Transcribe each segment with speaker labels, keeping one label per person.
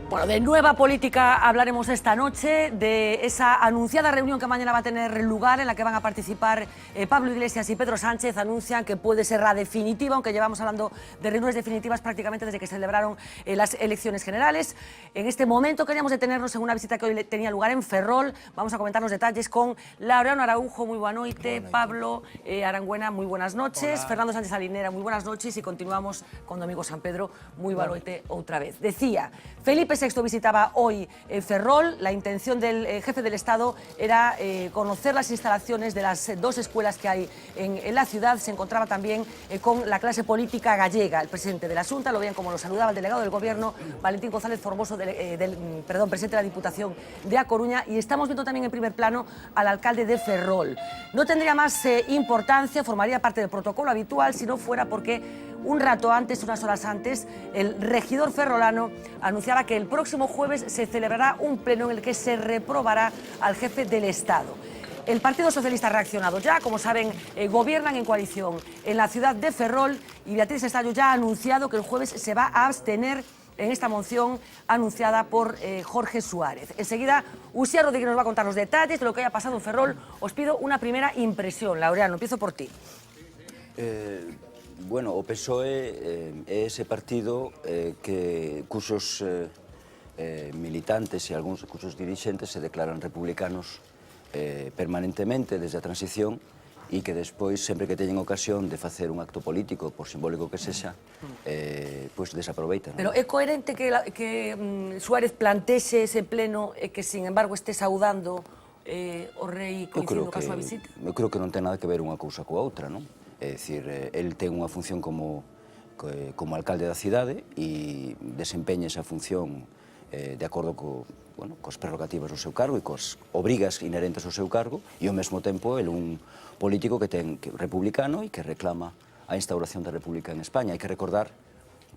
Speaker 1: Bueno, de nueva política hablaremos esta noche, de esa anunciada reunión que mañana va a tener lugar, en la que van a participar Pablo Iglesias y Pedro Sánchez. Anuncian que puede ser la definitiva, aunque llevamos hablando de reuniones definitivas prácticamente desde que se celebraron las elecciones generales. En este momento queríamos detenernos en una visita que hoy tenía lugar en Ferrol. Vamos a comentar los detalles con Laureano Araujo, muy buena noche, Pablo Arangüena, muy buenas noches, hola. Fernando Sánchez Alinera, muy buenas noches, y continuamos con Domingo San Pedro, muy buena noche otra vez. Decía, Felipe VI visitaba hoy Ferrol. La intención del jefe del Estado era conocer las instalaciones de las dos escuelas que hay en la ciudad. Se encontraba también con la clase política gallega. El presidente de la Xunta, lo veían como lo saludaba el delegado del Gobierno, Valentín González Formoso, presidente de la Diputación de A Coruña, y estamos viendo también en primer plano al alcalde de Ferrol. No tendría más importancia, formaría parte del protocolo habitual si no fuera porque un rato antes, unas horas antes, el regidor ferrolano anunciaba que el próximo jueves se celebrará un pleno en el que se reprobará al jefe del Estado. El Partido Socialista ha reaccionado ya, como saben, gobiernan en coalición en la ciudad de Ferrol, y Beatriz Estallo ya ha anunciado que el jueves se va a abstener en esta moción anunciada por Jorge Suárez. Enseguida, Uxía Rodríguez nos va a contar los detalles de lo que haya pasado en Ferrol. Os pido una primera impresión. Laureano, empiezo por ti.
Speaker 2: Bueno, o PSOE é ese partido cuxos militantes e algúns cuxos dirixentes se declaran republicanos permanentemente desde a transición, e que despois, sempre que teñen ocasión de facer un acto político, por simbólico que sexa, pois desaproveitan.
Speaker 1: Pero é coherente que Suárez plantexe ese pleno e que, sin embargo, este saudando o rei coincidindo coa súa visita?
Speaker 2: Eu creo que non ten nada que ver unha cousa coa outra, non? É dicir, el ten unha función como alcalde da cidade e desempeña esa función de acordo coas prerrogativas do seu cargo e coas obrigas inherentes ao seu cargo, e ao mesmo tempo ele un político que ten republicano e que reclama a instauración da República en España. Hai que recordar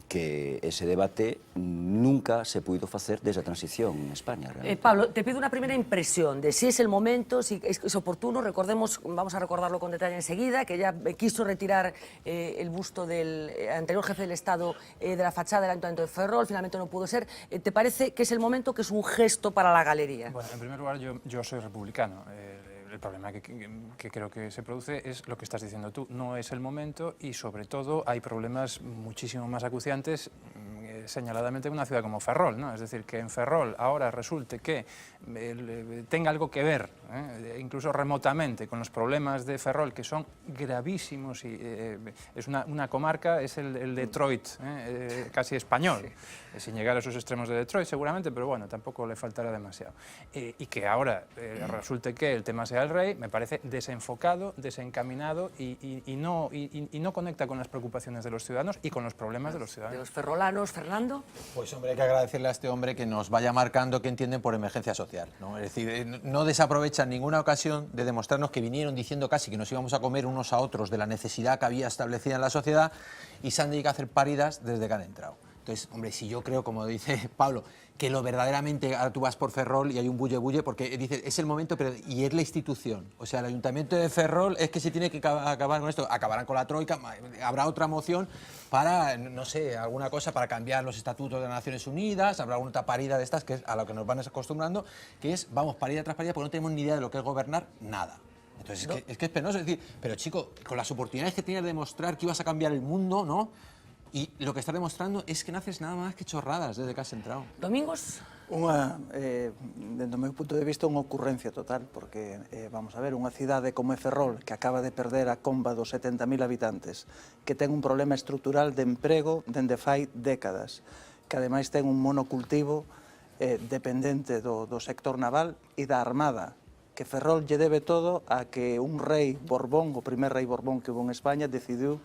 Speaker 2: que ese debate nunca se puido facer desde a transición en España.
Speaker 1: Pablo, te pido una primera impresión de si es el momento, si es oportuno. Recordemos, vamos a recordarlo con detalle enseguida, que ya quiso retirar el busto del anterior jefe del Estado de la fachada del Ayuntamiento de Ferrol, finalmente no pudo ser. ¿Te parece que es el momento, que es un gesto para la galería?
Speaker 3: Bueno, en primer lugar, yo soy republicano. El problema que creo que se produce es lo que estás diciendo tú. No es el momento, y sobre todo hay problemas muchísimo más acuciantes señaladamente en una ciudad como Ferrol, ¿no? Es decir, que en Ferrol ahora resulte que tenga algo que ver, incluso remotamente, con los problemas de Ferrol, que son gravísimos, y es una comarca, es el Detroit, casi español, sin llegar a esos extremos de Detroit seguramente, pero bueno, tampoco le faltará demasiado. Y que ahora resulte que el tema sea el rey, me parece desenfocado, desencaminado, y no conecta con las preocupaciones de los ciudadanos y con los problemas de los ciudadanos.
Speaker 1: De los ferrolanos, Fernando.
Speaker 4: Pues hombre, hay que agradecerle a este hombre que nos vaya marcando qué entienden por emergencia social, ¿no? Es decir, no desaprovechan ninguna ocasión de demostrarnos que vinieron diciendo casi que nos íbamos a comer unos a otros de la necesidad que había establecida en la sociedad, y se han dedicado a hacer paridas desde que han entrado. Entonces, hombre, si yo creo, como dice Pablo, que lo verdaderamente, ahora tú vas por Ferrol y hay un bulle-bulle, porque dice, es el momento, pero y es la institución. O sea, el Ayuntamiento de Ferrol es que se tiene que acabar con esto. Acabarán con la troika, habrá otra moción para, no sé, alguna cosa para cambiar los estatutos de las Naciones Unidas, habrá alguna otra parida de estas, que es a lo que nos van acostumbrando, que es, vamos, parida tras parida, porque no tenemos ni idea de lo que es gobernar nada. Entonces, es que es penoso, es decir, pero chico, con las oportunidades que tenías de demostrar que ibas a cambiar el mundo, ¿no? Y lo que está demostrando es que no haces nada más que chorradas desde que has entrado.
Speaker 1: Domingos?
Speaker 5: Dentro do meu punto de vista, unha ocurrencia total, porque, vamos a ver, unha cidade como é Ferrol, que acaba de perder a comba dos 70.000 habitantes, que ten un problema estrutural de emprego dende fai décadas, que ademais ten un monocultivo dependente do sector naval e da armada, que Ferrol lle debe todo a que un rei Borbón, o primer rei Borbón que hubo en España, decidiu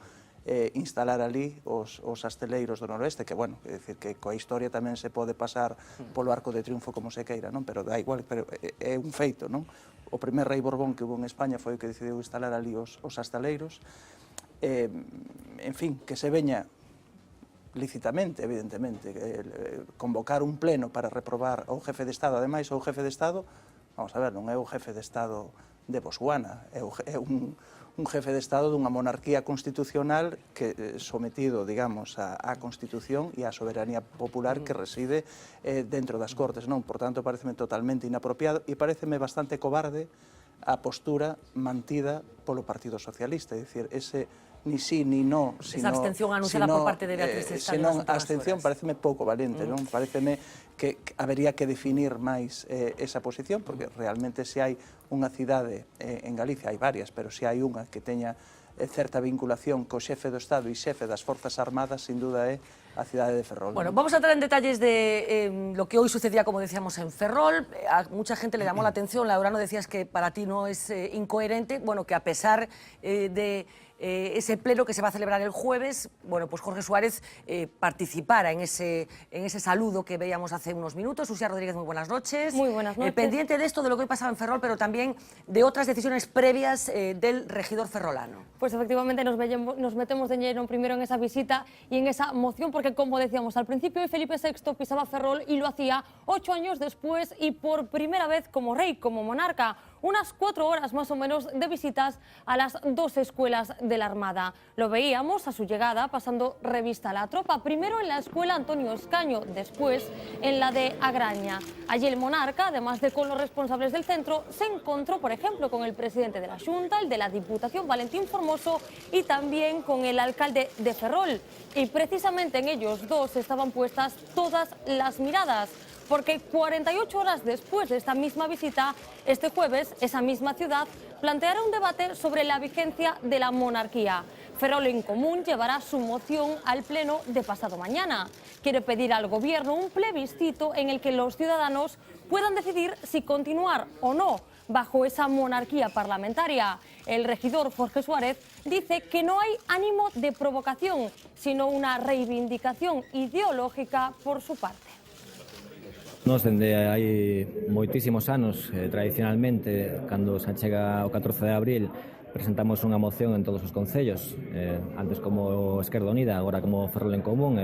Speaker 5: instalar ali os asteleiros do noroeste, que, bueno, é dicir, que coa historia tamén se pode pasar polo arco de triunfo como se queira, non? Pero da igual, pero é un feito, non? O primer rei Borbón que hubo en España foi o que decidiu instalar ali os asteleiros. En fin, que se veña lícitamente, evidentemente, convocar un pleno para reprobar ao jefe de Estado. Ademais, o jefe de Estado, vamos a ver, non é o jefe de Estado de Botswana, é un un jefe de Estado dunha monarquía constitucional que sometido, digamos, á Constitución e á soberanía popular que reside dentro das Cortes, non? Por tanto, pareceme totalmente inapropiado e pareceme bastante cobarde a postura mantida polo Partido Socialista, é dicir, ese ni sí ni no,
Speaker 1: esa abstención anunciada por parte de Beatriz Escano
Speaker 5: senón a abstención pareceme pouco valente, non? Pareceme que habería que definir máis esa posición, porque realmente se hai unha cidade en Galicia, hai varias, pero se hai unha que teña certa vinculación co xefe do Estado e xefe das Forzas Armadas, sin duda é a cidade de Ferrol.
Speaker 1: Bueno, vamos a entrar en detalles de lo que hoy sucedía, como decíamos, en Ferrol. A mucha gente le llamó la atención. Laura, no decías que para ti no es incoherente, bueno, que a pesar de ese pleno que se va a celebrar el jueves, bueno, pues Jorge Suárez participara en ese saludo que veíamos hace unos minutos. Uxía Rodríguez, muy buenas noches.
Speaker 6: Muy buenas noches.
Speaker 1: Pendiente de esto, de lo que hoy pasaba en Ferrol, pero también de otras decisiones previas del regidor ferrolano.
Speaker 6: Pues efectivamente nos metemos de lleno primero en esa visita y en esa moción, porque como decíamos al principio, Felipe VI pisaba Ferrol y lo hacía 8 años después y por primera vez como rey, como monarca. Unas 4 horas más o menos de visitas a las 2 escuelas de la Armada. Lo veíamos a su llegada pasando revista a la tropa, primero en la escuela Antonio Escaño, después en la de Agraña. Allí el monarca, además de con los responsables del centro, se encontró, por ejemplo, con el presidente de la Xunta, el de la Diputación, Valentín Formoso, y también con el alcalde de Ferrol. Y precisamente en ellos dos estaban puestas todas las miradas, porque 48 horas después de esta misma visita, este jueves, esa misma ciudad planteará un debate sobre la vigencia de la monarquía. Ferrol en Común llevará su moción al pleno de pasado mañana. Quiere pedir al gobierno un plebiscito en el que los ciudadanos puedan decidir si continuar o no bajo esa monarquía parlamentaria. El regidor Jorge Suárez dice que no hay ánimo de provocación, sino una reivindicación ideológica por su parte.
Speaker 7: Nos dende hai moitísimos anos, tradicionalmente, cando se chega o 14 de abril, presentamos unha moción en todos os concellos, antes como Esquerda Unida, agora como Ferrol en Común,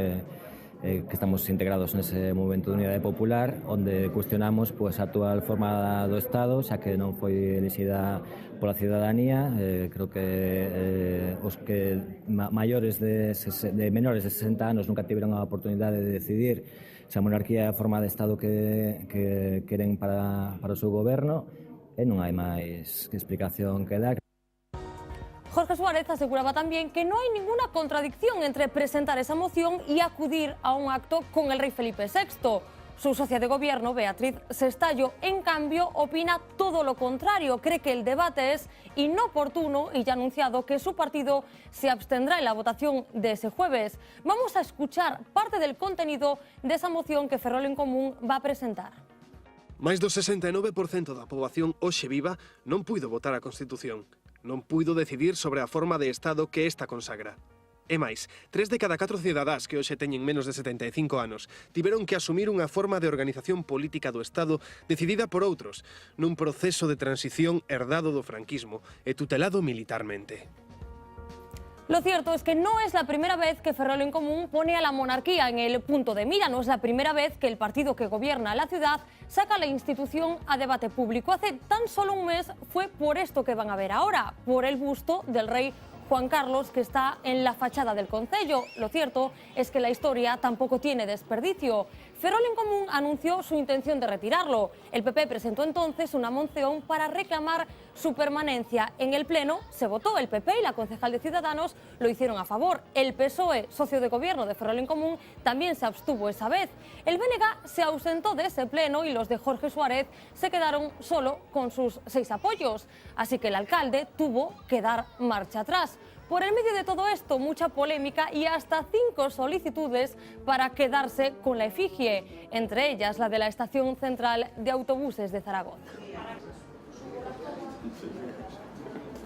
Speaker 7: que estamos integrados nese movimento de unidade popular, onde cuestionamos a actual forma do Estado, xa que non foi elixida pola ciudadanía. Creo que os que menores de 60 anos nunca tiveron a oportunidade de decidir se a monarquía é a forma de Estado que queren para o seu goberno, e non hai máis explicación que dar.
Speaker 6: Jorge Suárez aseguraba también que no hay ninguna contradicción entre presentar esa moción y acudir a un acto con el rey Felipe VI. Su socia de gobierno, Beatriz Sestallo, en cambio, opina todo lo contrario. Cree que el debate es inoportuno y ya ha anunciado que su partido se abstendrá en la votación de ese jueves. Vamos a escuchar parte del contenido de esa moción que Ferrol en Común va a presentar.
Speaker 8: Máis do 69% da poboación hoxe viva non puido votar a Constitución. Non puido decidir sobre a forma de Estado que esta consagra. E máis, 3 de cada 4 cidadás que hoxe teñen menos de 75 anos tiveron que asumir unha forma de organización política do Estado decidida por outros, nun proceso de transición herdado do franquismo e tutelado militarmente.
Speaker 6: Lo cierto es que no es la primera vez que Ferrol en Común pone a la monarquía en el punto de mira, no es la primera vez que el partido que gobierna la ciudad saca la institución a debate público. Hace tan solo un mes fue por esto que van a ver ahora, por el busto del rey Juan Carlos, que está en la fachada del concello. Lo cierto es que la historia tampoco tiene desperdicio. Ferrol en Común anunció su intención de retirarlo. El PP presentó entonces una moción para reclamar su permanencia. En el Pleno se votó. El PP y la concejal de Ciudadanos lo hicieron a favor. El PSOE, socio de gobierno de Ferrol en Común, también se abstuvo esa vez. El BNG se ausentó de ese Pleno y los de Jorge Suárez se quedaron solo con sus 6 apoyos. Así que el alcalde tuvo que dar marcha atrás. Por el medio de todo esto, mucha polémica y hasta 5 solicitudes para quedarse con la efigie, entre ellas la de la Estación Central de Autobuses de Zaragoza.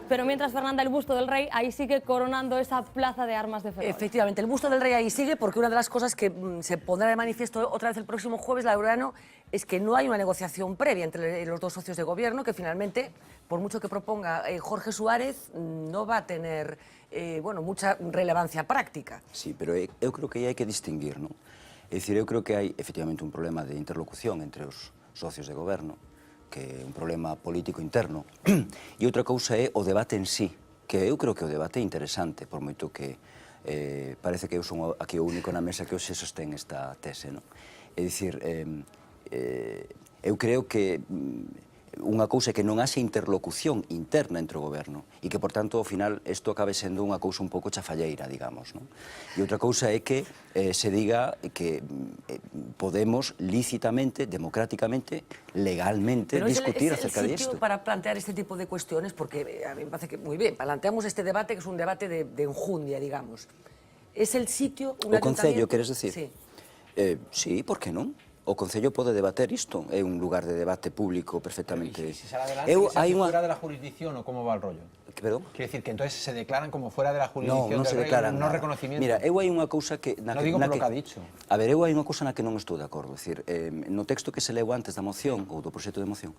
Speaker 6: Pero mientras, Fernanda, el busto del rey ahí sigue coronando esa plaza de armas de Ferrol.
Speaker 1: Efectivamente, el busto del rey ahí sigue, porque una de las cosas que se pondrá de manifiesto otra vez el próximo jueves, Laureano, es que no hay una negociación previa entre los dos socios de gobierno, que finalmente, por mucho que proponga Jorge Suárez, no va a tener mucha relevancia práctica.
Speaker 2: Sí, pero eu creo que aí hai que distinguir, non? É dicir, eu creo que hai efectivamente un problema de interlocución entre os socios de goberno, que é un problema político interno, e outra cousa é o debate en sí, que eu creo que o debate é interesante, por moito que parece que eu son aquí o único na mesa que hoxe sostén esta tese, non? É dicir, eu creo que unha cousa é que non haxe interlocución interna entre o goberno e que, por tanto, ao final, isto acabe sendo unha cousa un pouco chafalleira, digamos, non? E outra cousa é que se diga que podemos lícitamente, democráticamente, legalmente, discutir acerca de isto.
Speaker 1: Pero es el sitio para plantear este tipo de cuestiones, porque a mí me parece que, muy bien, planteamos este debate, que es un debate de enjundia, digamos. ¿Es el sitio, un
Speaker 2: O Concello,
Speaker 1: ayuntamiento?
Speaker 2: queres decir?
Speaker 1: Sí.
Speaker 2: Sí, por que non? O Concello pode debater isto, é un lugar de debate público perfectamente.
Speaker 4: Si sale adelante, que se hace fuera de la jurisdicción o cómo va el rollo.
Speaker 2: Perdón?
Speaker 4: Quiere decir que entonces se declaran como fuera de la
Speaker 2: No,
Speaker 4: jurisdicción
Speaker 2: non se
Speaker 4: del rey,
Speaker 2: declaran
Speaker 4: no
Speaker 2: nada.
Speaker 4: reconocimiento.
Speaker 2: Mira, eu hai unha cousa que...
Speaker 4: No digo por lo que ha dicho.
Speaker 2: A ver, eu hai unha cousa na que non estou de acordo. É dicir, no texto que se leu antes da moción, ou do proxecto de moción,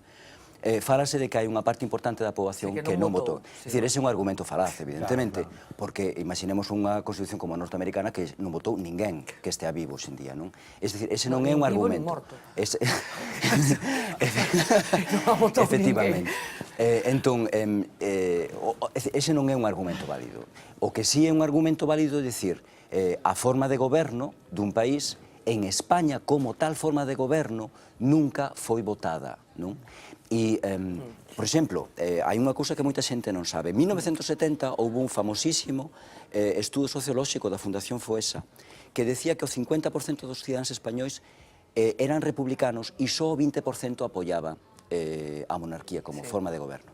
Speaker 2: fálase de que hai unha parte importante da poboación
Speaker 1: Sí,
Speaker 2: que non votou.
Speaker 1: sí.
Speaker 2: É dicir, ese é un argumento falaz, evidentemente, porque imaginemos unha constitución como a norteamericana que non votou ninguén que estea vivo hoxe en día, non? É dicir, ese non é un
Speaker 1: Vivo nin
Speaker 2: argumento.
Speaker 1: morto.
Speaker 2: Non
Speaker 1: ha votado
Speaker 2: Efectivamente. Entón, ese non é un argumento válido. O que sí é un argumento válido é dicir, a forma de goberno dun país en España como tal forma de goberno nunca foi votada, non? E, por exemplo, hai unha cousa que moita xente non sabe. En 1970 houve un famosísimo estudo sociolóxico da Fundación Foesa que decía que o 50% dos cidadáns españois eran republicanos e só o 20% apoiaba a monarquía como forma de goberno.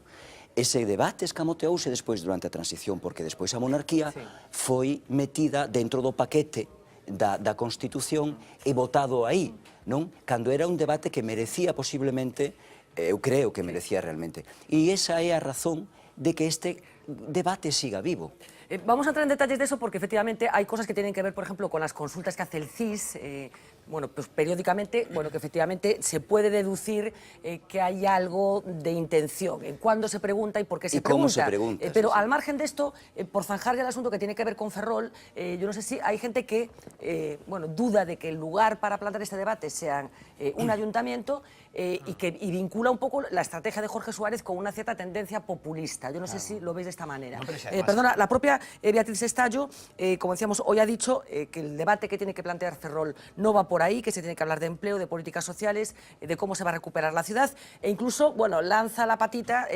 Speaker 2: Ese debate escamoteouse despois durante a transición, porque despois a monarquía foi metida dentro do paquete da Constitución e votado aí, non? Cando era un debate que merecía posiblemente, eu creo que merecía realmente. E esa é a razón de que este debate siga vivo.
Speaker 1: Vamos a entrar en detalles de eso porque efectivamente hay cosas que tienen que ver, por ejemplo, con las consultas que hace el CIS, bueno, pues periódicamente, bueno, que efectivamente se puede deducir que hay algo de intención, en cuándo se pregunta y por qué se pregunta.
Speaker 2: Cómo se pregunta.
Speaker 1: Pero
Speaker 2: sí,
Speaker 1: al margen de esto, por zanjar ya el asunto que tiene que ver con Ferrol, yo no sé si hay gente que, bueno, duda de que el lugar para plantear este debate sea un ayuntamiento y vincula un poco la estrategia de Jorge Suárez con una cierta tendencia populista. Yo no sé si lo veis de esta manera.
Speaker 4: No, pero si además...
Speaker 1: Perdona, la propia Beatriz Estallo, como decíamos, hoy ha dicho que el debate que tiene que plantear Ferrol no va por ahí, que se tiene que hablar de empleo, de políticas sociales, de cómo se va a recuperar la ciudad, e incluso, bueno, lanza la patita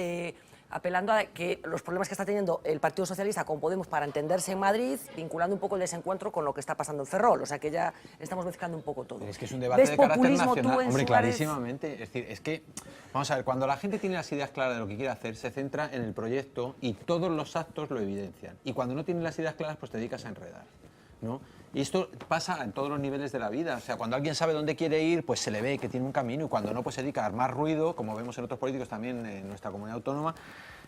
Speaker 1: apelando a que los problemas que está teniendo el Partido Socialista con Podemos para entenderse en Madrid, vinculando un poco el desencuentro con lo que está pasando en Ferrol. O sea que ya estamos mezclando un poco todo.
Speaker 4: Pero es que es un debate de carácter nacional. Hombre, clarísimamente. Es decir, es que, vamos a ver, cuando la gente tiene las ideas claras de lo que quiere hacer, se centra en el proyecto y todos los actos lo evidencian. Y cuando no tiene las ideas claras, pues te dedicas a enredar, ¿no? Y esto pasa en todos los niveles de la vida. O sea, cuando alguien sabe dónde quiere ir, pues se le ve que tiene un camino, y cuando no, pues se dedica a armar ruido, como vemos en otros políticos también en nuestra comunidad autónoma,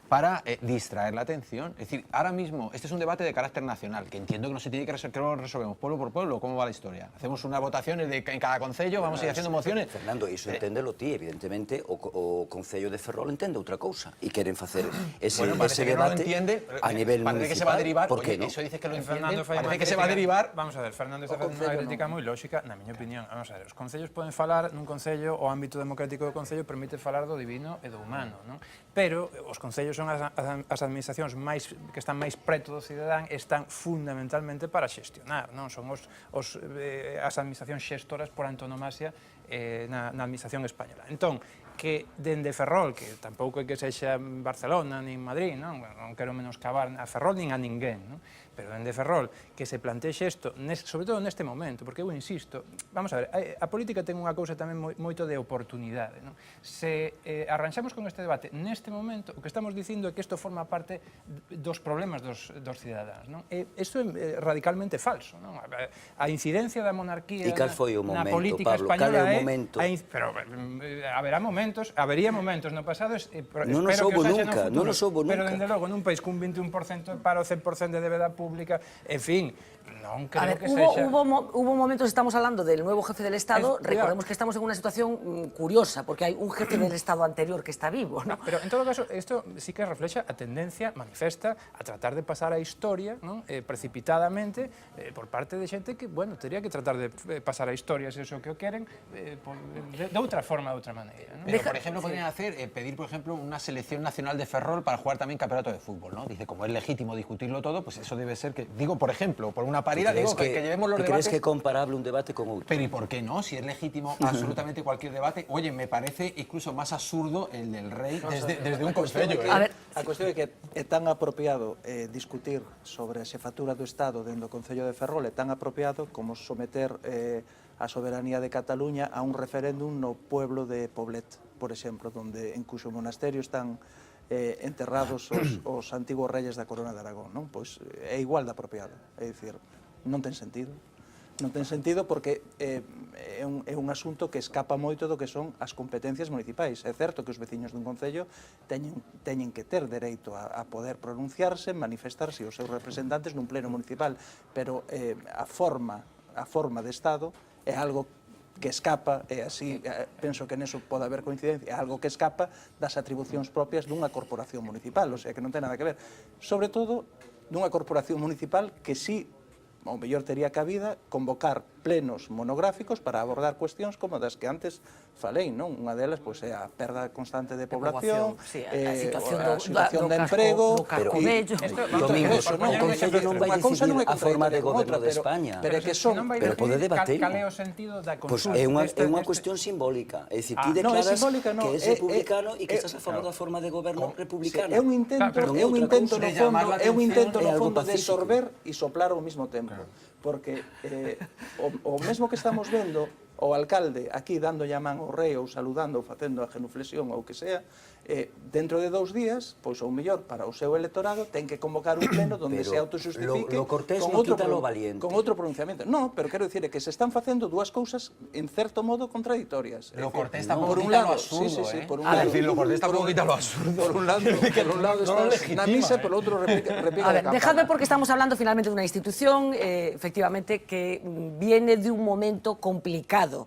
Speaker 4: para distraer la atención. Es decir, ahora mismo, este es un debate de carácter nacional, que entiendo que no se tiene que resolver, que lo resolvemos pueblo por pueblo. ¿Cómo va la historia? Hacemos unas votaciones en cada concello, vamos a ir haciendo mociones.
Speaker 2: Fernando, iso enténdelo ti, evidentemente, o Concello de Ferrol entende outra cousa e queren facer ese,
Speaker 4: bueno,
Speaker 2: ese
Speaker 4: que
Speaker 2: debate
Speaker 4: no lo entiende,
Speaker 2: a nivel
Speaker 4: parece
Speaker 2: municipal.
Speaker 4: que se va a derivar,
Speaker 2: ¿Por qué
Speaker 4: oye,
Speaker 2: no?
Speaker 4: eso dice que lo
Speaker 3: Fernando
Speaker 4: entiende, parece que se va a derivar.
Speaker 3: Vamos a ver, Fernando está facendo unha crítica moi lóxica, na miña opinión. Vamos a ver, os concellos poden falar nun concello, o ámbito democrático do concello permite falar do divino e do humano, non? Pero os concellos son as administracións que están máis preto do cidadán, están fundamentalmente para xestionar, non? Son as administracións xestoras por antonomasia na administración española. Entón, que dende Ferrol, que tampouco é que sexa Barcelona nin Madrid, non quero menoscabar a Ferrol nin a ninguén, non? Pero dende Ferrol, que se plantexe isto, sobre todo neste momento, porque eu insisto, vamos a ver, a política ten unha cousa tamén moito de oportunidade, non? Se arranxamos con este debate neste momento, o que estamos dicindo é que isto forma parte dos problemas dos cidadáns, non? Isto é radicalmente falso, non? A incidencia da monarquía na política española é... Pero habería momentos no pasado,
Speaker 2: non nos houbo nunca, non nos houbo nunca.
Speaker 3: Pero dende logo, nun país cun 21% de paro, 100% de débeda pública, en fin, Non
Speaker 1: A
Speaker 3: creo
Speaker 1: ver,
Speaker 3: que sexa...
Speaker 1: hubo momentos, estamos hablando del nuevo jefe del Estado,
Speaker 3: Cuidado.
Speaker 1: recordemos que estamos en una situación curiosa, porque hay un jefe del Estado anterior que está vivo, ¿no?
Speaker 3: Pero en todo caso, isto sí que reflexa a tendencia manifesta a tratar de pasar a historia, non? Precipitadamente por parte de xente que, bueno, teria que tratar de pasar a historia, se eso que o queren, de outra forma, de outra maneira, non?
Speaker 4: Pero, por ejemplo, podrían hacer, pedir, por ejemplo, una selección nacional de Ferrol para jugar también campeonato de fútbol, ¿no? Dice, como es legítimo discutirlo todo, pues eso debe ser que, digo, por ejemplo, por una parida, digo, que llevemos los debates...
Speaker 2: ¿Crees que es comparable un debate con otro?
Speaker 4: Pero ¿y por qué no? Si es legítimo absolutamente cualquier debate. Oye, me parece incluso más absurdo el del rey desde un concello.
Speaker 1: A ver,
Speaker 5: A cuestión é que é tan apropiado discutir sobre a xefatura do Estado dentro do Concello de Ferrol, é tan apropiado como someter a soberanía de Cataluña a un referéndum no pueblo de Poblet, por exemplo, donde en cuxo monasterio están enterrados os antigos reyes da Corona de Aragón, non? Pois é igual de apropiado, é dicir, non ten sentido. Non ten sentido porque é un asunto que escapa moito do que son as competencias municipais. É certo que os veciños dun concello teñen que ter dereito a poder pronunciarse, manifestarse os seus representantes nun pleno municipal, pero a forma de Estado é algo que escapa, e así penso que neso pode haber coincidencia, é algo que escapa das atribucións propias dunha corporación municipal, o sea que non ten nada que ver. Sobre todo, dunha corporación municipal que sí, ao mellor tería cabida convocar plenos monográficos para abordar cuestións como das que antes falei, non? Unha delas pois é a perda constante de población,
Speaker 1: sí, a situación
Speaker 5: a situación de emprego,
Speaker 1: do casco vello.
Speaker 2: Domingos, o Concello non vai decidir a forma de goberno de España.
Speaker 5: Pero é que son...
Speaker 2: Pero pode debater.
Speaker 3: Cal é o sentido da
Speaker 2: Pois
Speaker 3: consulta?
Speaker 2: é unha cuestión simbólica. É dicir, ti
Speaker 5: non, é
Speaker 2: declaras
Speaker 5: simbólica, non,
Speaker 2: que és republicano e que estás a favor da forma de goberno republicana.
Speaker 5: É un intento no fondo de
Speaker 2: pacífico.
Speaker 5: sorber e soplar ao mesmo tempo. Porque o mesmo que estamos vendo, o alcalde aquí dando a man ao rei ou saludando ou facendo a genuflexión ou o que sea, dentro de 2 días, pois ao mellor para o seu electorado ten que convocar un pleno donde
Speaker 2: Pero
Speaker 5: se autojustifique
Speaker 2: lo cortés non quita lo valiente.
Speaker 5: con outro pronunciamento. No, pero quero dicir que se están facendo dúas cousas en certo modo contradictorias.
Speaker 4: Lo cortés
Speaker 5: no,
Speaker 4: tampouco
Speaker 5: por un
Speaker 4: quita
Speaker 5: lado,
Speaker 4: lo absurdo,
Speaker 5: sí, por un
Speaker 4: A
Speaker 5: lado,
Speaker 4: decir, lo cortés tampouco quita lo absurdo.
Speaker 5: Por un lado estás na misa, por outro repica
Speaker 1: A ver,
Speaker 5: a campana.
Speaker 1: dejadme porque estamos hablando finalmente de una institución, efectivamente, que viene de un momento complicado.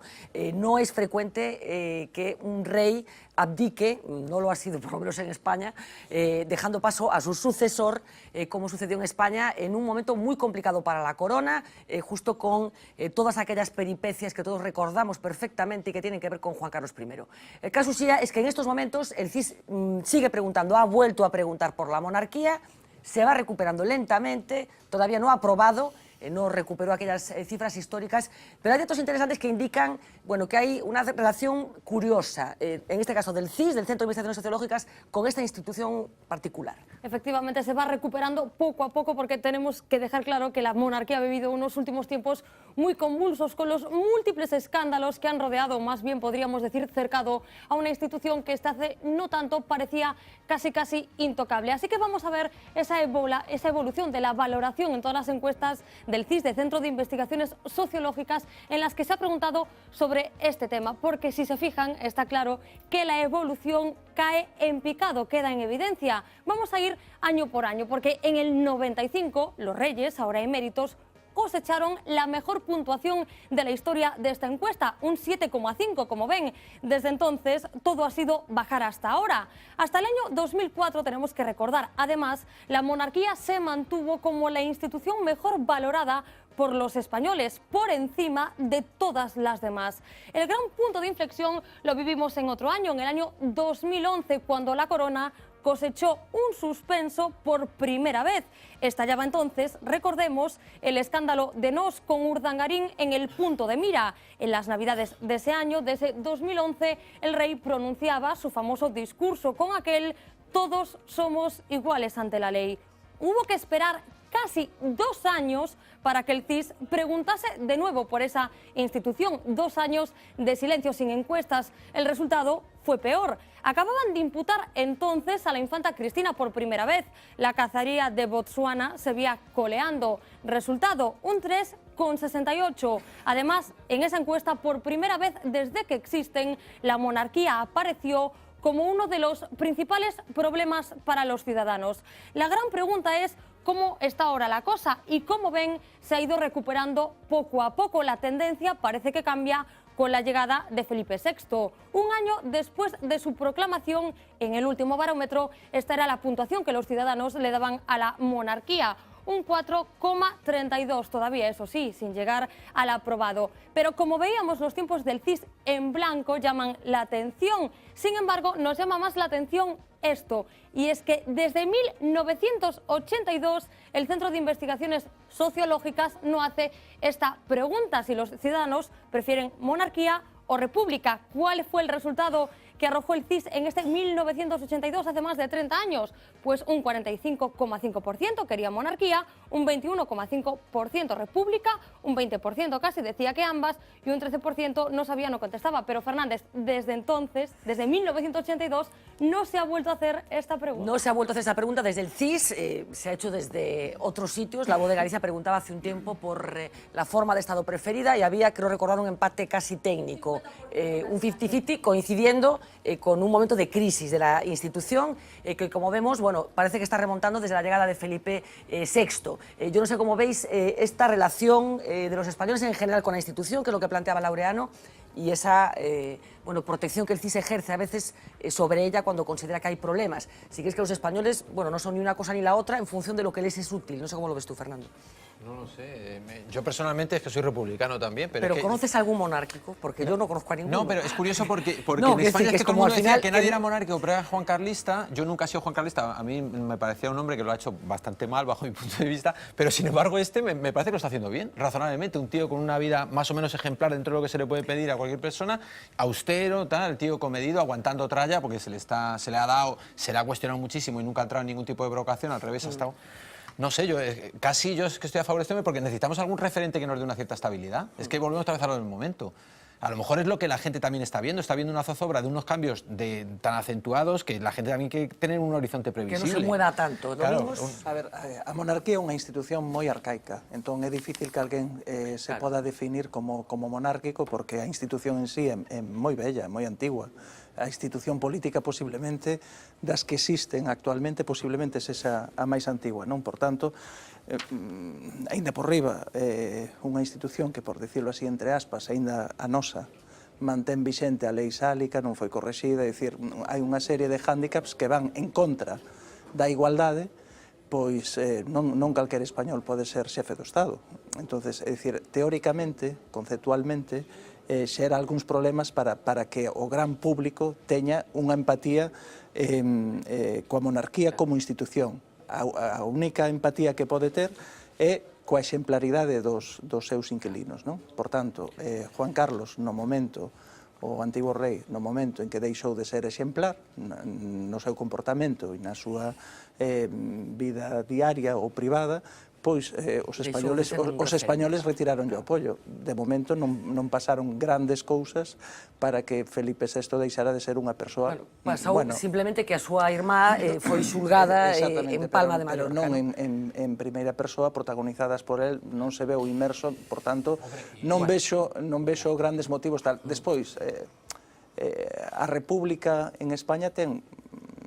Speaker 1: No es frecuente que un rey abdique, no lo ha sido por lo menos en España, dejando paso a su sucesor, como sucedió en España, en un momento muy complicado para la corona, justo con todas aquellas peripecias que todos recordamos perfectamente y que tienen que ver con Juan Carlos I. El caso es que en estos momentos el CIS sigue preguntando, ha vuelto a preguntar por la monarquía, se va recuperando lentamente, todavía no ha aprobado, no recuperó aquellas cifras históricas, pero hay datos interesantes que indican, bueno, que hay una relación curiosa, en este caso del CIS, del Centro de Investigaciones Sociológicas, con esta institución particular.
Speaker 6: Efectivamente, se va recuperando poco a poco porque tenemos que dejar claro que la monarquía ha vivido unos últimos tiempos muy convulsos con los múltiples escándalos que han rodeado, más bien podríamos decir cercado, a una institución que hasta hace no tanto parecía casi intocable. Así que vamos a ver esa evolución de la valoración en todas las encuestas del CIS, del Centro de Investigaciones Sociológicas, en las que se ha preguntado sobre este tema, porque si se fijan está claro que la evolución cae en picado, queda en evidencia. Vamos a ir año por año, porque en el 95 los reyes, ahora eméritos, cosecharon la mejor puntuación de la historia de esta encuesta, un 7,5, como ven. Desde entonces, todo ha sido bajar hasta ahora. Hasta el año 2004, tenemos que recordar, además, la monarquía se mantuvo como la institución mejor valorada por los españoles, por encima de todas las demás. El gran punto de inflexión lo vivimos en otro año, en el año 2011, cuando la corona cosechó un suspenso por primera vez. Estallaba entonces, recordemos, el escándalo de Nos con Urdangarín en el punto de mira. En las Navidades de ese año, de ese 2011, el rey pronunciaba su famoso discurso con aquel "todos somos iguales ante la ley". Hubo que esperar casi 2 años para que el CIS preguntase de nuevo por esa institución. 2 años de silencio sin encuestas. El resultado fue peor. Acababan de imputar entonces a la infanta Cristina por primera vez. La cacería de Botsuana se veía coleando. Resultado, un 3,68. Además, en esa encuesta, por primera vez desde que existen, la monarquía apareció como uno de los principales problemas para los ciudadanos. La gran pregunta es cómo está ahora la cosa y como ven se ha ido recuperando poco a poco. La tendencia parece que cambia con la llegada de Felipe VI. Un año después de su proclamación, en el último barómetro, esta era la puntuación que los ciudadanos le daban a la monarquía. Un 4,32 todavía, eso sí, sin llegar al aprobado. Pero como veíamos, los tiempos del CIS en blanco llaman la atención. Sin embargo, nos llama más la atención esto, y es que desde 1982 el Centro de Investigaciones Sociológicas no hace esta pregunta: si los ciudadanos prefieren monarquía o república. ¿Cuál fue el resultado que arrojó el CIS en este 1982, hace más de 30 años? Pues un 45,5% quería monarquía, un 21,5% república, un 20% casi decía que ambas y un 13% no sabía, no contestaba. Pero Fernández, desde entonces, desde 1982, no se ha vuelto a hacer esta pregunta.
Speaker 1: No se ha vuelto a hacer esta pregunta desde el CIS, se ha hecho desde otros sitios. La Voz de Galicia preguntaba hace un tiempo por la forma de Estado preferida y había, creo recordar, un empate casi técnico, un 50-50 coincidiendo con un momento de crisis de la institución que, como vemos, bueno, parece que está remontando desde la llegada de Felipe VI. Yo no sé cómo veis esta relación de los españoles en general con la institución, que es lo que planteaba Laureano, y esa bueno, protección que el CIS ejerce a veces sobre ella cuando considera que hay problemas. Si crees que los españoles, bueno, no son ni una cosa ni la otra en función de lo que les es útil. No sé cómo lo ves tú, Fernando.
Speaker 4: No lo sé. Yo personalmente es que soy republicano también, pero
Speaker 1: ¿Pero
Speaker 4: es que...
Speaker 1: conoces algún monárquico? Porque yo no conozco a ninguno.
Speaker 4: No, pero es curioso porque
Speaker 1: No,
Speaker 4: en
Speaker 1: es
Speaker 4: España
Speaker 1: decir,
Speaker 4: es que todo el
Speaker 1: como
Speaker 4: mundo
Speaker 1: al
Speaker 4: decía
Speaker 1: final
Speaker 4: que nadie era monárquico, pero era Juan Carlista. Yo nunca he sido Juan Carlista. A mí me parecía un hombre que lo ha hecho bastante mal bajo mi punto de vista, pero sin embargo me parece que lo está haciendo bien, razonablemente. Un tío con una vida más o menos ejemplar dentro de lo que se le puede pedir a cualquier persona, austero, tal, el tío comedido, aguantando tralla, porque se le ha cuestionado muchísimo y nunca ha entrado en ningún tipo de provocación, al revés ha estado... No sé, yo es que estoy a favor de este hombre porque necesitamos algún referente que nos dé una cierta estabilidad. Es que volvemos otra vez a lo del momento. A lo mejor es lo que la gente también está viendo una zozobra de unos cambios tan acentuados que la gente también quiere tener un horizonte previsible.
Speaker 1: Que no se mueva tanto, ¿no?
Speaker 4: Claro,
Speaker 5: A ver, a monarquía é unha institución moi arcaica, entón é difícil que alguén se poda definir como monárquico porque a institución en sí é moi bella, é moi antigua. A institución política posiblemente das que existen actualmente posiblemente sexa a máis antigua, non? Por tanto, aínda por riba, unha institución que, por decirlo así entre aspas, aínda a nosa mantén vixente a lei sálica, non foi correxida, é dicir, hai unha serie de hándicaps que van en contra da igualdade, pois non calquer español pode ser xefe do Estado. Entonces, é dicir, teóricamente, conceptualmente, xera algúns problemas para que o gran público teña unha empatía coa monarquía como institución. A única empatía que pode ter é coa exemplaridade dos seus inquilinos, non? Por tanto, Juan Carlos, no momento, o antigo rei, no momento en que deixou de ser exemplar no seu comportamento e na súa vida diaria ou privada, pois os españoles retiraron o apoio. De momento non pasaron grandes cousas para que Felipe VI deixara de ser unha persoa...
Speaker 1: Pasou simplemente que a súa irmá foi xulgada en Palma de Mallorca.
Speaker 5: Pero non en primeira persoa, protagonizadas por el, non se veu inmerso, por tanto, non vexo grandes motivos tal. Despois, a República en España ten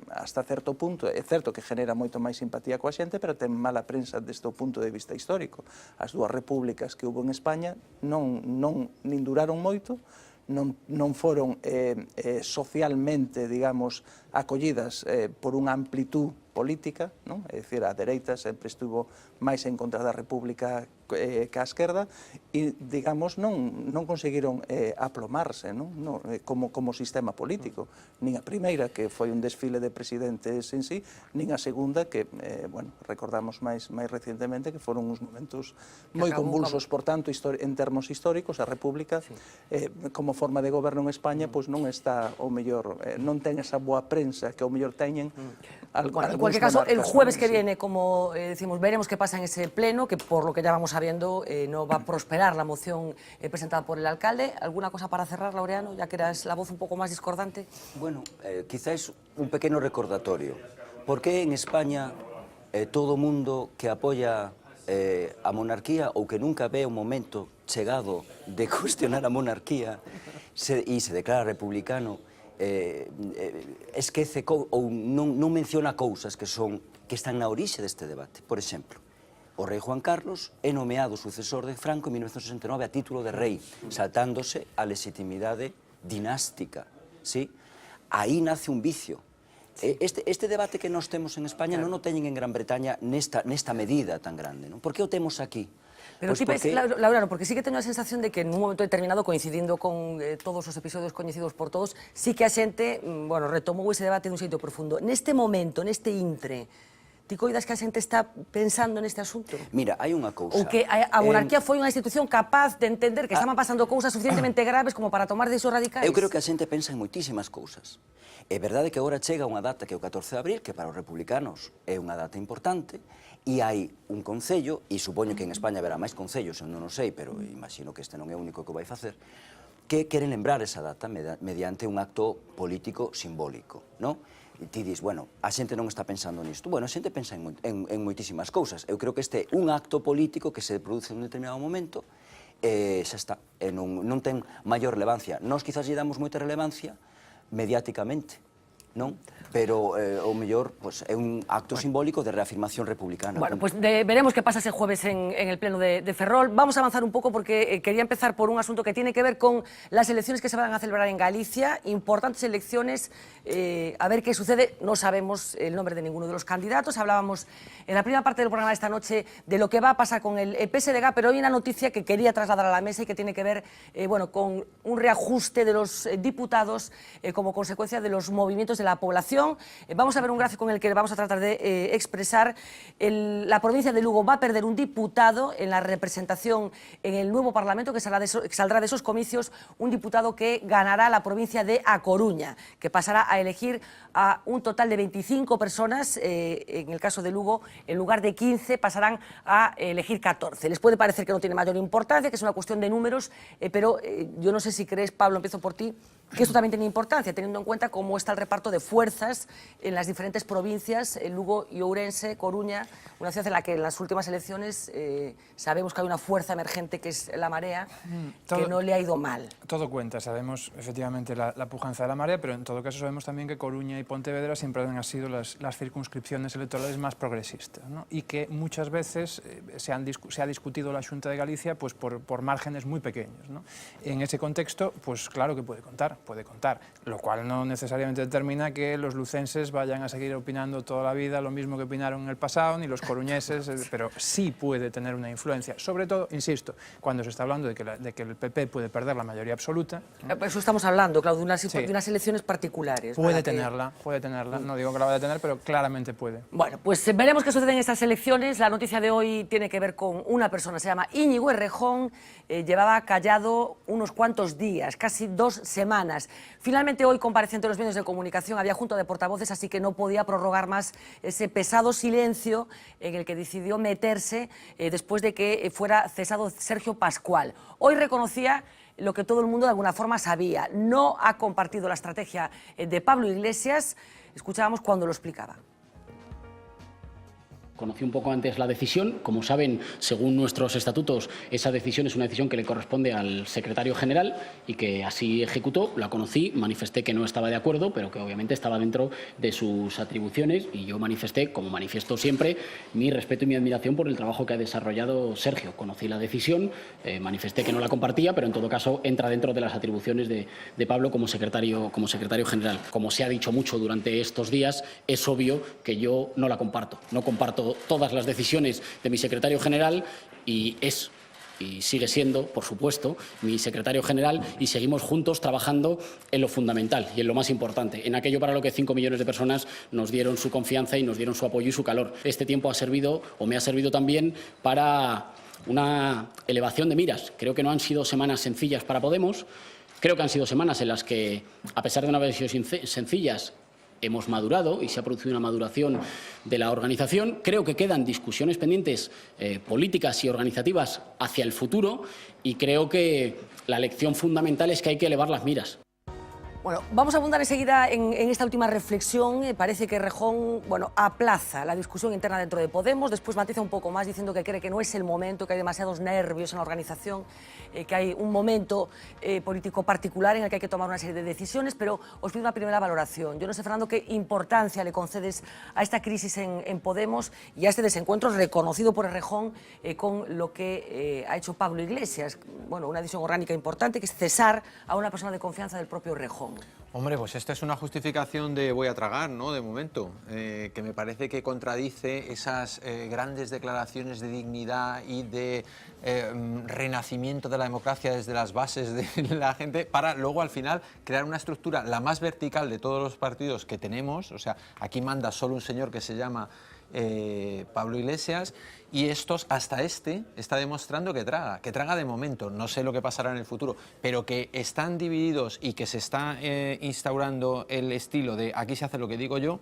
Speaker 5: hasta certo punto, é certo que genera moito máis simpatía coa xente, pero ten mala prensa desde o punto de vista histórico. As dúas repúblicas que hubo en España nin duraron moito, non foron socialmente, digamos, acollidas por unha amplitud política, non? É dicir, a dereita sempre estuvo máis en contra da República que a esquerda e, digamos, non conseguiron aplomarse, non? Como sistema político. Nin a primeira, que foi un desfile de presidentes en sí, nin a segunda, que, bueno, recordamos máis recentemente que foron uns momentos moi convulsos. Por tanto, en termos históricos, a República, como forma de goberno en España, pois non está o mellor, non ten esa boa prensa que o mellor teñen
Speaker 1: Bueno, en cualquier caso, el jueves que viene, como decimos, veremos qué pasa en ese pleno, que por lo que ya vamos sabiendo no va a prosperar la moción presentada por el alcalde. ¿Alguna cosa para cerrar, Laureano, ya que eras la voz un poco más discordante?
Speaker 2: Bueno, quizás un pequeño recordatorio. ¿Por qué en España todo mundo que apoya a monarquía ou que nunca ve un momento chegado de cuestionar a monarquía e se declara republicano esquece ou non menciona cousas que son que están na orixe deste debate. Por exemplo, o rei Juan Carlos é nomeado sucesor de Franco en 1969 a título de rei, saltándose a legitimidade dinástica. ¿Sí? Aí nace un vicio. Este debate que nós temos en España non o teñen en Gran Bretaña nesta medida tan grande. ¿No? Por que o temos aquí?
Speaker 1: Pero
Speaker 2: Pues
Speaker 1: ti
Speaker 2: porque...
Speaker 1: Laura, porque sí que teño a sensación de que en un momento determinado, coincidindo con todos os episodios coñecidos por todos, sí que a xente, bueno, retomou ese debate dun xeito profundo. Neste momento, neste intre, ti coidas que a xente está pensando neste asunto?
Speaker 2: Mira, hai unha cousa...
Speaker 1: Ou que a monarquía foi unha institución capaz de entender que estaban pasando cousas suficientemente graves como para tomar decisiones radicais?
Speaker 2: Eu creo que a xente pensa en moitísimas cousas. É verdade que agora chega unha data que é o 14 de abril, que para os republicanos é unha data importante, e hai un concello, e supoño que en España haberá máis concellos, eu non o sei, pero imagino que este non é o único que vai facer, que queren lembrar esa data mediante un acto político simbólico, non? E ti dis, bueno, a xente non está pensando nisto. Bueno, a xente pensa en moitísimas cousas. Eu creo que este é un acto político que se produce en un determinado momento, xa está, non ten maior relevancia. Nós quizás lle damos moita relevancia mediáticamente, non? Pero o mellor é un acto simbólico de reafirmación republicana.
Speaker 1: Bueno, pues veremos qué pasa ese jueves en el pleno de Ferrol. Vamos a avanzar un poco porque quería empezar por un asunto que tiene que ver con las elecciones que se van a celebrar en Galicia, importantes elecciones, a ver qué sucede. No sabemos el nombre de ninguno de los candidatos. Hablábamos en la primera parte del programa de esta noche de lo que va a pasar con el PSDG, pero hay una noticia que quería trasladar a la mesa y que tiene que ver bueno, con un reajuste de los diputados como consecuencia de los movimientos de la población. Vamos a ver un gráfico en el que vamos a tratar de expresar la provincia de Lugo va a perder un diputado en la representación en el nuevo Parlamento que saldrá de esos comicios, un diputado que ganará la provincia de A Coruña, que pasará a elegir a un total de 25 personas, en el caso de Lugo, en lugar de 15 pasarán a elegir 14. Les puede parecer que no tiene mayor importancia, que es una cuestión de números, pero yo no sé si crees, Pablo, empiezo por ti, que esto también tiene importancia, teniendo en cuenta cómo está el reparto de fuerzas en las diferentes provincias, Lugo y Ourense, Coruña, una ciudad en la que en las últimas elecciones sabemos que hay una fuerza emergente que es la Marea, que no le ha ido mal.
Speaker 3: Todo cuenta, sabemos efectivamente la pujanza de la Marea, pero en todo caso sabemos también que Coruña y Pontevedra siempre han sido las circunscripciones electorales más progresistas, ¿no? Y que muchas veces se ha discutido la Xunta de Galicia pues, por márgenes muy pequeños, ¿no? En ese contexto, pues claro que puede contar, lo cual no necesariamente determina que los lucenses vayan a seguir opinando toda la vida lo mismo que opinaron en el pasado, ni los coruñeses, pero sí puede tener una influencia, sobre todo, insisto, cuando se está hablando de que el PP puede perder la mayoría absoluta.
Speaker 1: Eso estamos hablando, claro, de unas elecciones particulares.
Speaker 3: Puede tenerla, no digo que la vaya a tener, pero claramente puede.
Speaker 1: Bueno, pues veremos qué sucede en estas elecciones. La noticia de hoy tiene que ver con una persona, se llama Íñigo Errejón, llevaba callado unos cuantos días, casi 2 semanas. Finalmente hoy compareció ante los medios de comunicación, había junta de portavoces, así que no podía prorrogar más ese pesado silencio en el que decidió meterse después de que fuera cesado Sergio Pascual. Hoy reconocía lo que todo el mundo de alguna forma sabía, no ha compartido la estrategia de Pablo Iglesias. Escuchábamos cuando lo explicaba.
Speaker 9: Conocí un poco antes la decisión. Como saben, según nuestros estatutos, esa decisión es una decisión que le corresponde al secretario general y que así ejecutó. La conocí, manifesté que no estaba de acuerdo, pero que obviamente estaba dentro de sus atribuciones y yo manifesté, como manifiesto siempre, mi respeto y mi admiración por el trabajo que ha desarrollado Sergio. Conocí la decisión, manifesté que no la compartía, pero en todo caso entra dentro de las atribuciones de Pablo como secretario general. Como se ha dicho mucho durante estos días, es obvio que yo no la comparto. No comparto todas las decisiones de mi secretario general y sigue siendo, por supuesto, mi secretario general y seguimos juntos trabajando en lo fundamental y en lo más importante, en aquello para lo que 5 millones de personas nos dieron su confianza y nos dieron su apoyo y su calor. Este tiempo ha servido, o me ha servido también, para una elevación de miras. Creo que no han sido semanas sencillas para Podemos, creo que han sido semanas en las que, a pesar de no haber sido sencillas, hemos madurado y se ha producido una maduración de la organización. Creo que quedan discusiones pendientes políticas y organizativas hacia el futuro y creo que la lección fundamental es que hay que elevar las miras.
Speaker 1: Bueno, vamos a abundar enseguida en esta última reflexión. Parece que Rejón, bueno, aplaza la discusión interna dentro de Podemos, después matiza un poco más diciendo que cree que no es el momento, que hay demasiados nervios en la organización, que hay un momento político particular en el que hay que tomar una serie de decisiones, pero os pido una primera valoración. Yo no sé, Fernando, qué importancia le concedes a esta crisis en Podemos y a este desencuentro reconocido por Rejón con lo que ha hecho Pablo Iglesias. Bueno, una decisión orgánica importante, que es cesar a una persona de confianza del propio Rejón.
Speaker 4: Hombre, pues esta es una justificación de voy a tragar, ¿no?, de momento, que me parece que contradice esas grandes declaraciones de dignidad y de renacimiento de la democracia desde las bases de la gente, para luego al final crear una estructura la más vertical de todos los partidos que tenemos. O sea, aquí manda solo un señor que se llama Pablo Iglesias, y hasta está demostrando que traga de momento. No sé lo que pasará en el futuro, pero que están divididos y que se está instaurando el estilo de aquí se hace lo que digo yo.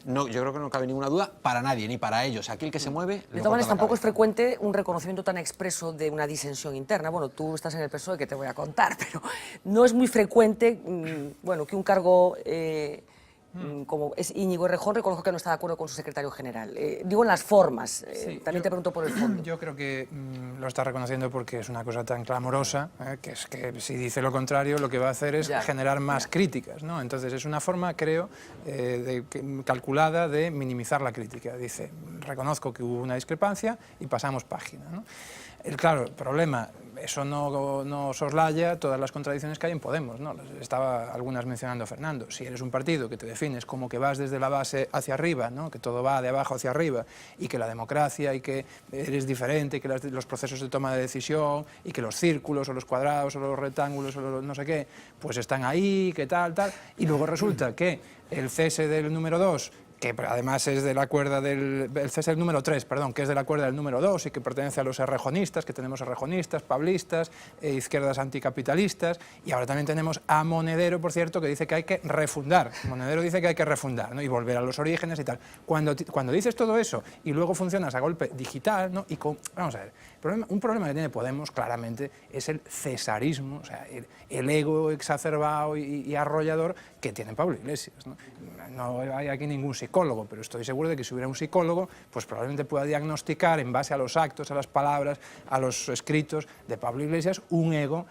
Speaker 4: No, yo creo que no cabe ninguna duda para nadie, ni para ellos. Aquí el que se mueve...
Speaker 1: De todas maneras, tampoco es frecuente un reconocimiento tan expreso de una disensión interna. Bueno, tú estás en el PSOE, que te voy a contar, pero no es muy frecuente, bueno, que un cargo... como es Íñigo Errejón, reconozco que no está de acuerdo con su secretario general. Digo en las formas,
Speaker 3: Sí,
Speaker 1: también te pregunto por el fondo.
Speaker 3: Yo creo que lo está reconociendo porque es una cosa tan clamorosa, que es que si dice lo contrario lo que va a hacer es generar más críticas, ¿no? Entonces es una forma, creo, calculada de minimizar la crítica. Dice, reconozco que hubo una discrepancia y pasamos página, ¿no? Claro, el problema, eso no soslaya todas las contradicciones que hay en Podemos, ¿no? Estaba algunas mencionando Fernando. Si eres un partido que te defines como que vas desde la base hacia arriba, ¿no?, que todo va de abajo hacia arriba, y que la democracia, y que eres diferente, y que los procesos de toma de decisión, y que los círculos, o los cuadrados, o los rectángulos, o no sé qué, pues están ahí, que tal, y luego resulta que el cese del número 2, que además es de la cuerda del cese del número 3, perdón, que es de la cuerda del número 2 y que pertenece a los errejonistas, que tenemos errejonistas, pablistas, izquierdas anticapitalistas, y ahora también tenemos a Monedero, por cierto, que dice que hay que refundar. Monedero dice que hay que refundar, ¿no?, y volver a los orígenes y tal. Cuando dices todo eso y luego funcionas a golpe digital, ¿no?, vamos a ver, un problema que tiene Podemos claramente es el cesarismo, o sea, el ego exacerbado y arrollador que tiene Pablo Iglesias, ¿no? No hay aquí ningún psicólogo, pero estoy seguro de que si hubiera un psicólogo, pues probablemente pueda diagnosticar en base a los actos, a las palabras, a los escritos de Pablo Iglesias, un ego,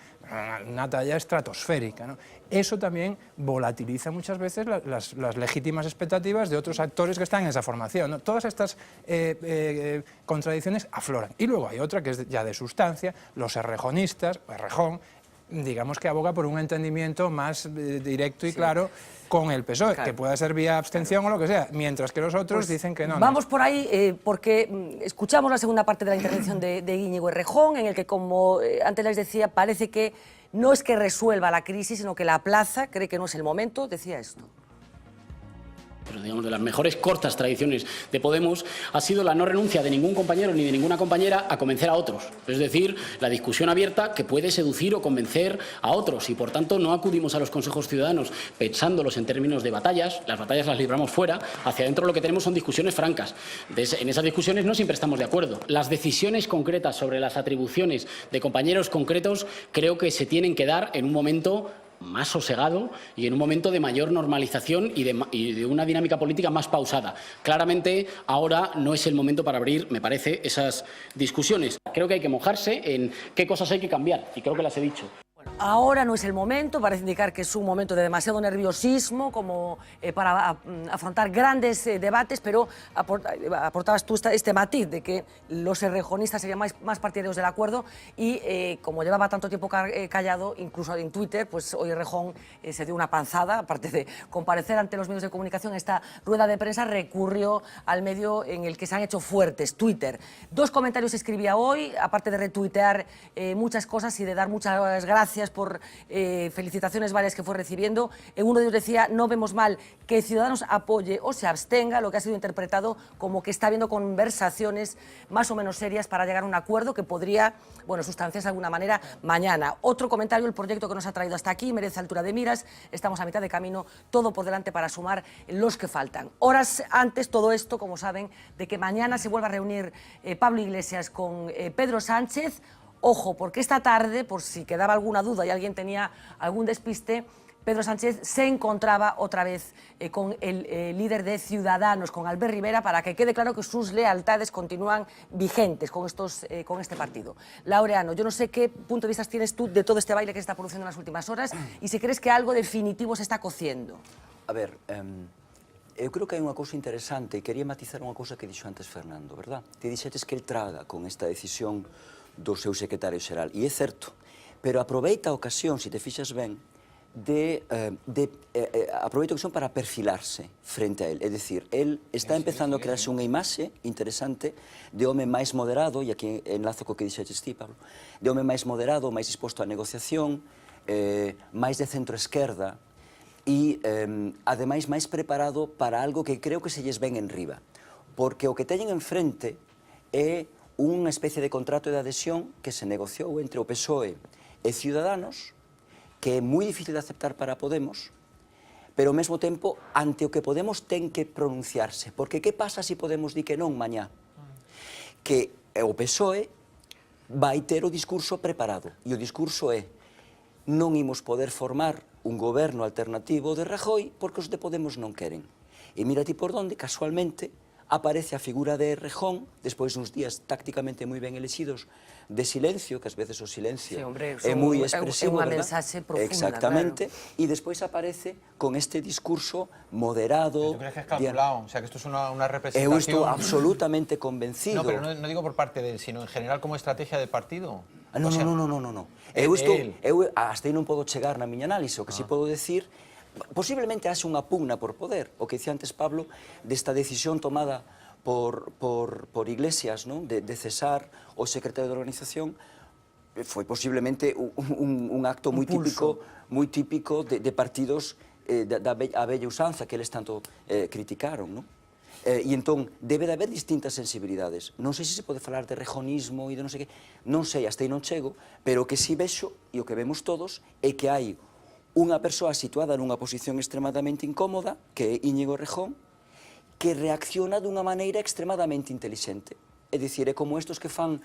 Speaker 3: una talla estratosférica, ¿no? Eso también volatiliza muchas veces las legítimas expectativas de otros actores que están en esa formación, ¿no? Todas estas contradicciones afloran. Y luego hay otra que es ya de sustancia, los errejonistas, o Errejón, digamos que aboga por un entendimiento más directo y claro con el PSOE, que pueda ser vía abstención o lo que sea, mientras que los otros dicen que no.
Speaker 1: Vamos por ahí, porque escuchamos la segunda parte de la intervención de Íñigo Errejón, en el que, como antes les decía, parece que no es que resuelva la crisis, sino que la aplaza, cree que no es el momento, decía esto.
Speaker 9: Pero digamos, de las mejores cortas tradiciones de Podemos ha sido la no renuncia de ningún compañero ni de ninguna compañera a convencer a otros. Es decir, la discusión abierta que puede seducir o convencer a otros, y por tanto no acudimos a los consejos ciudadanos pensándolos en términos de batallas. Las batallas las libramos fuera. Hacia adentro lo que tenemos son discusiones francas. En esas discusiones no siempre estamos de acuerdo. Las decisiones concretas sobre las atribuciones de compañeros concretos creo que se tienen que dar en un momento más sosegado y en un momento de mayor normalización y de una dinámica política más pausada. Claramente ahora no es el momento para abrir, me parece, esas discusiones. Creo que hay que mojarse en qué cosas hay que cambiar, y creo que las he dicho.
Speaker 1: Ahora no es el momento, parece indicar que es un momento de demasiado nerviosismo como para afrontar grandes debates, pero aportabas tú este matiz de que los errejonistas serían más partidarios del acuerdo y como llevaba tanto tiempo callado, incluso en Twitter, pues hoy Errejón se dio una panzada, aparte de comparecer ante los medios de comunicación, esta rueda de prensa recurrió al medio en el que se han hecho fuertes, Twitter. 2 comentarios escribía hoy, aparte de retuitear muchas cosas y de dar muchas gracias por felicitaciones varias que fue recibiendo. En uno de ellos decía, no vemos mal que Ciudadanos apoye o se abstenga, lo que ha sido interpretado como que está habiendo conversaciones más o menos serias para llegar a un acuerdo que podría, bueno, sustanciarse de alguna manera mañana. Otro comentario, el proyecto que nos ha traído hasta aquí merece altura de miras, estamos a mitad de camino, todo por delante para sumar los que faltan. Horas antes, todo esto, como saben, de que mañana se vuelva a reunir Pablo Iglesias con Pedro Sánchez. Ojo, porque esta tarde, por si quedaba alguna duda y alguien tenía algún despiste, Pedro Sánchez se encontraba otra vez con el líder de Ciudadanos, con Albert Rivera, para que quede claro que sus lealtades continúan vigentes con este partido. Laureano, yo no sé qué punto de vista tienes tú de todo este baile que se está produciendo en las últimas horas y si crees que algo definitivo se está cociendo.
Speaker 2: A ver, eu creo que hai unha cousa interesante e quería matizar unha cousa que dixo antes Fernando, verdad? Te dixetes que el traga con esta decisión do seu secretario xeral, e é certo, pero aproveita a ocasión, se te fixas ben, aproveita a ocasión para perfilarse frente a él. É dicir, él está empezando a crearse unha imaxe interesante de home máis moderado, e aquí enlazo co que dixetes ti, Pablo, de home máis moderado, máis disposto á negociación, máis de centro-esquerda, e, ademais, máis preparado para algo que creo que se lles ven en riba. Porque o que teñen enfrente é unha especie de contrato de adhesión que se negociou entre o PSOE e Ciudadanos, que é moi difícil de aceptar para Podemos, pero ao mesmo tempo, ante o que Podemos ten que pronunciarse. Porque que pasa se Podemos di que non mañá? Que o PSOE vai ter o discurso preparado. E o discurso é: non imos poder formar un goberno alternativo de Rajoy porque os de Podemos non queren. E mira ti por onde, casualmente, aparece a figura de Errejón, despois uns días tácticamente moi ben elexidos, de silencio, que ás veces o silencio é moi expresivo,
Speaker 1: é unha
Speaker 2: verdad?
Speaker 1: mensaxe profunda,
Speaker 2: Exactamente, e despois aparece con este discurso moderado.
Speaker 4: ¿Tú crees que es calculado? O sea, que esto es una representación...
Speaker 2: Eu estou absolutamente convencido.
Speaker 4: No, pero no digo por parte de él, sino en general como estrategia de partido.
Speaker 2: No. Eu hasta aí non podo chegar na miña análise, o que si podo decir, posiblemente haxe unha pugna por poder, o que dicía antes Pablo, desta decisión tomada por Iglesias, non? De cesar o secretario de organización, foi posiblemente un acto moi típico de partidos da bella usanza que eles tanto criticaron, non? E entón, debe de haber distintas sensibilidades. Non sei se se pode falar de rejonismo e de non sei que, non sei, hasta aí non chego, pero o que si vexo, e o que vemos todos, é que hai unha persoa situada nunha posición extremadamente incómoda, que é Íñigo Errejón, que reacciona dunha maneira extremadamente intelixente. É dicir, é como estos que fan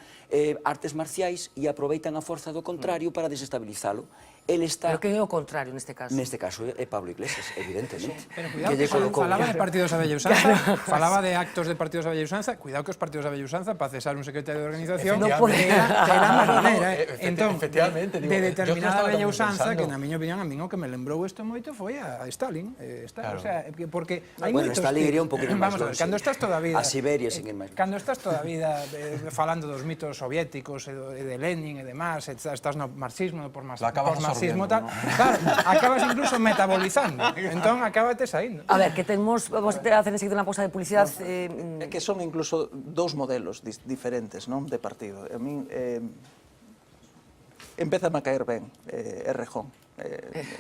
Speaker 2: artes marciais e aproveitan a forza do contrario para desestabilizalo. Él está...
Speaker 1: Pero que é o contrario neste caso?
Speaker 2: Neste caso é Pablo Iglesias, evidentemente.
Speaker 3: Pero cuidado, que falaba de partidos a bella usanza, falaba de actos de partidos a bella usanza, cuidado que os partidos a bella usanza para cesar un secretario de organización terá maneira, entón, de determinada bella usanza, que na miña opinión, a min o que me lembrou isto moito foi a Stalin, o sea, porque hai
Speaker 2: bueno,
Speaker 3: moitos...
Speaker 2: Stalin iría un poquinho máis longe.
Speaker 3: Cando estás toda a vida...
Speaker 2: A Siberia, sin ir máis.
Speaker 3: Cando estás toda a vida falando dos mitos soviéticos e de Lenin e demás, estás no marxismo, no postmarxismo, tal, claro, acabas incluso metabolizando, entón acábate saindo.
Speaker 1: A ver, que temos, vamos a hacer enseguida unha pausa de publicidade.
Speaker 5: É que son incluso dous modelos diferentes, non, de partido. A min empezame a caer ben Errejón.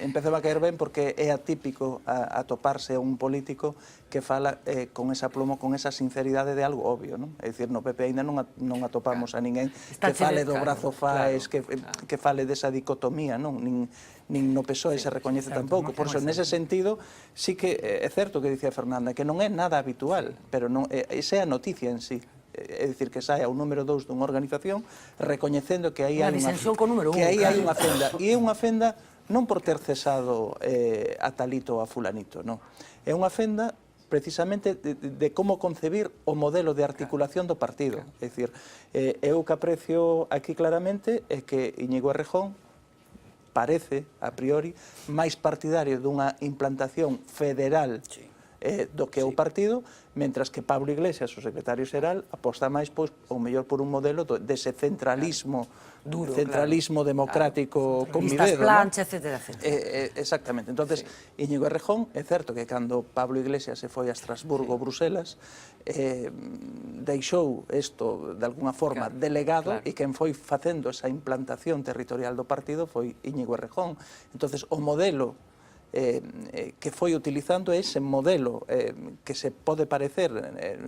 Speaker 5: Empezame a caer ben porque é atípico atoparse a un político que fala con esa plomo, con esa sinceridade de algo obvio, non? É dicir, no PP ainda non atopamos a ninguén que fale do brazo faes, que fale desa dicotomía, non? Nin no PSOE se recoñece tampouco. Por iso, nese sentido, sí que é certo que dicía Fernanda, que non é nada habitual, pero esa é a noticia en sí. É dicir, que saia o número 2 dunha organización recoñecendo que aí hai unha fenda. E é unha fenda non por ter cesado a talito ou a fulanito, non. É unha fenda precisamente de como concebir o modelo de articulación do partido. É dicir, eu que aprecio aquí claramente é que Íñigo Errejón parece, a priori, máis partidario dunha implantación federal do que é o partido, mentras que Pablo Iglesias, o secretario xeral, aposta máis, pois, ou mellor por un modelo dese centralismo duro, centralismo democrático con mi dedo,
Speaker 1: plancha, etcétera, etcétera.
Speaker 5: Exactamente. Entonces, Íñigo Errejón, é certo que cando Pablo Iglesias se foi a Estrasburgo, Bruselas, deixou isto, de alguna forma, delegado, e quen foi facendo esa implantación territorial do partido foi Íñigo Errejón. Entonces, o modelo que foi utilizando ese modelo que se pode parecer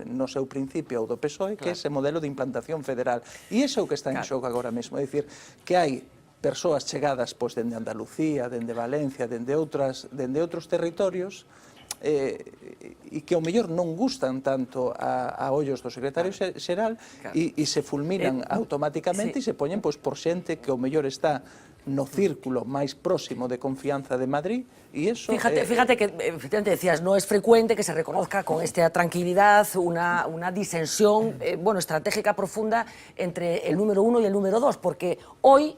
Speaker 5: no seu principio ao do PSOE, que é ese modelo de implantación federal. E iso é o que está en xogo agora mesmo, é dicir, que hai persoas chegadas pois dende Andalucía, dende Valencia, dende outros territorios, e que ao mellor non gustan tanto a ollos do secretario xeral e se fulminan automáticamente e se poñen pois por xente que ao mellor está no círculo máis próximo de confianza de Madrid, y eso...
Speaker 1: Fíjate que, efectivamente decías, no es frecuente que se reconozca con esta tranquilidad una disensión estratégica profunda entre el número 1 y el número 2, porque hoy,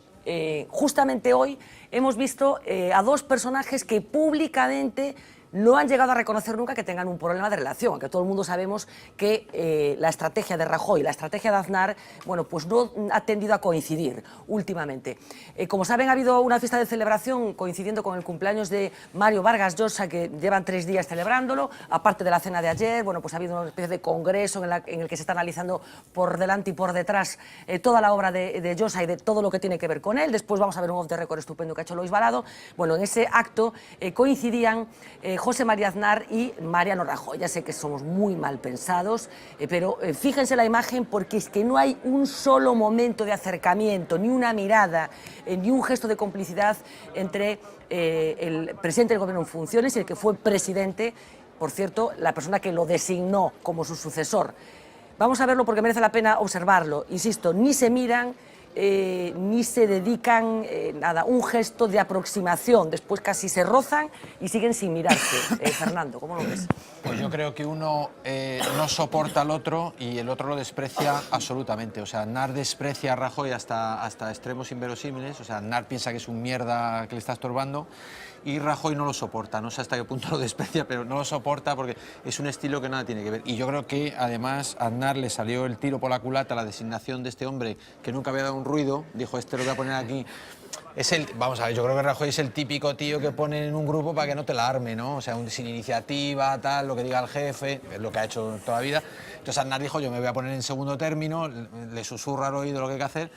Speaker 1: justamente hoy, hemos visto a dos personajes que públicamente no han llegado a reconocer nunca que tengan un problema de relación, aunque todo el mundo sabemos que la estrategia de Rajoy y la estrategia de Aznar, pues no ha tendido a coincidir últimamente. Como saben, ha habido una fiesta de celebración coincidiendo con el cumpleaños de Mario Vargas Llosa, que llevan 3 días celebrándolo, aparte de la cena de ayer. Pues ha habido una especie de congreso en el que se está analizando por delante y por detrás toda la obra de Llosa y de todo lo que tiene que ver con él. Después vamos a ver un off the record estupendo que ha hecho Lois Balado. Bueno, en ese acto coincidían José María Aznar y Mariano Rajoy. Ya sé que somos muy mal pensados, pero fíjense la imagen, porque es que no hay un solo momento de acercamiento, ni una mirada, ni un gesto de complicidad entre el presidente del Gobierno en funciones y el que fue presidente, por cierto, la persona que lo designó como su sucesor. Vamos a verlo porque merece la pena observarlo. Insisto, ni se miran, ni se dedican nada, un gesto de aproximación. Después casi se rozan y siguen sin mirarse. Fernando, ¿cómo lo ves?
Speaker 4: Pues yo creo que uno no soporta al otro y el otro lo desprecia absolutamente. O sea, Aznar desprecia a Rajoy hasta extremos inverosímiles. O sea, Aznar piensa que es un mierda que le está estorbando, y Rajoy no lo soporta. No sé hasta qué punto lo desprecia, pero no lo soporta porque es un estilo que nada tiene que ver. Y yo creo que además a Aznar le salió el tiro por la culata la designación de este hombre que nunca había dado un ruido. Dijo, lo voy a poner aquí. Vamos a ver, yo creo que Rajoy es el típico tío que pone en un grupo para que no te la arme, ¿no? O sea, sin iniciativa, tal, lo que diga el jefe, es lo que ha hecho toda la vida. Entonces Aznar dijo, yo me voy a poner en segundo término, le susurra al oído lo que hay que hacer,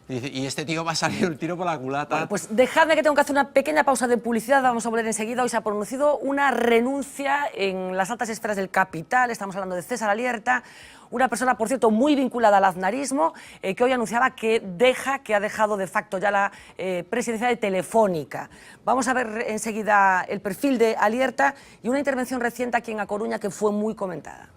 Speaker 4: y este tío va a salir el tiro por la culata.
Speaker 1: Bueno, pues dejadme que tengo que hacer una pequeña pausa de publicidad, vamos a volver enseguida. Hoy se ha producido una renuncia en las altas esferas del capital, estamos hablando de César Alierta, una persona, por cierto, muy vinculada al aznarismo, que hoy anunciaba que ha dejado de facto ya la presidencia de Telefónica. Vamos a ver enseguida el perfil de Alierta y una intervención reciente aquí en A Coruña que fue muy comentada.